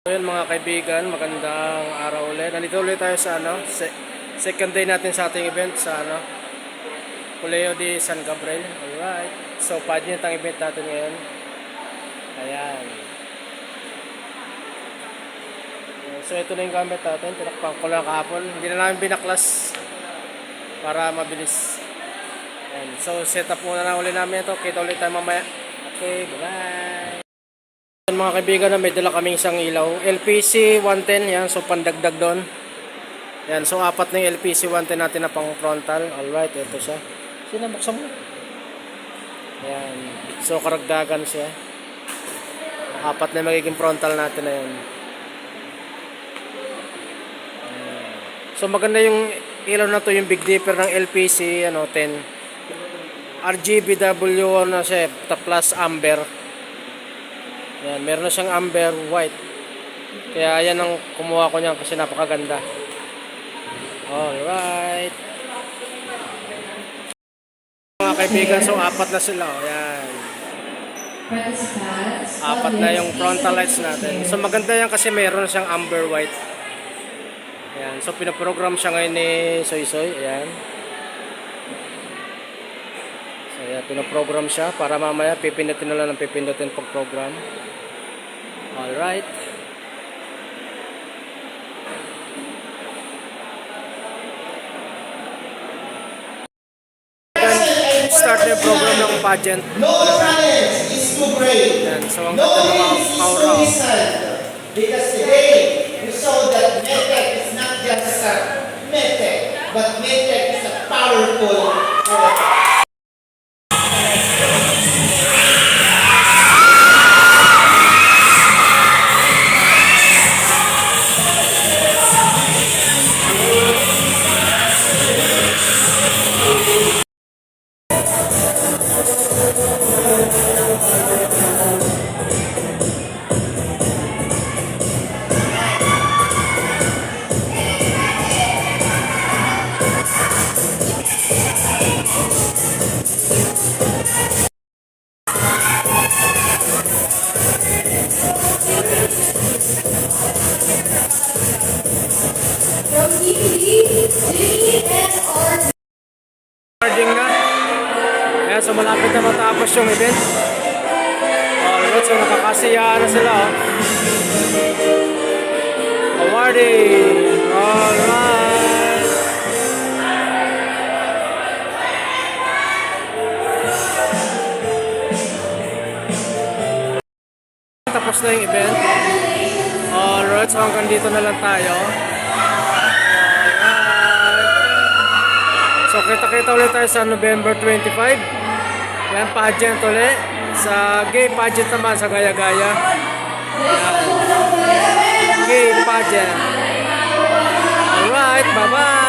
Ayun mga kaibigan, magandang araw ulit. Nandito ulit tayo sa second day natin sa ating event sa Colegio de San Gabriel. Alright. So pageant ang event natin ngayon. Ayan. So ito na yung gamit natin. Tinakpan ko lang kahapon. Hindi na namin binaklas para mabilis. Ayan. So set up muna na ulit namin ito. Kita ulit tayo mamaya. Okay, bye-bye. Mga kaibigan, may dala kaming isang ilaw LPC 110 yan, so pandagdag doon yan, so apat na yung LPC 110 natin na pang frontal. Alright, ito siya, sinabuksan mo yan, so karagdagan siya, apat na magiging frontal natin na yun. So maganda yung ilaw na to, yung Big Dipper ng LPC 10 RGBW na siya, plus amber. Yan, meron na siyang amber white. Kaya yan ang kumuha ko niyan kasi napakaganda. Alright. Mga kaibigan, so apat na sila. Yan. Apat na yung frontal lights natin. So maganda yan kasi meron siyang amber white. Yan. So pinaprogram siya ngayon ni Soy Soy. Ayan. So yan, pinaprogram siya para mamaya pipindutin na lang ng pipindutin pag-program. Alright. Start na yung program ng pageant. No challenge is too great. Yan. So ang No ganda ng mga limit is power too off. distant. Because today, we saw that Medtech is not just a Medtech, but Medtech is a powerful force. Starting na. Ayan, so malapit na matapos yung event. Alright, so nakakasiyaan na sila. Awarding. Alright. Tapos na yung event. Alright, so hanggang dito na lang tayo. So kita-kita ulit tayo sa November 25. Yan, pageant ulit. Sa gay pageant naman sa Gaya-Gaya. Gay pageant. Alright, bye-bye.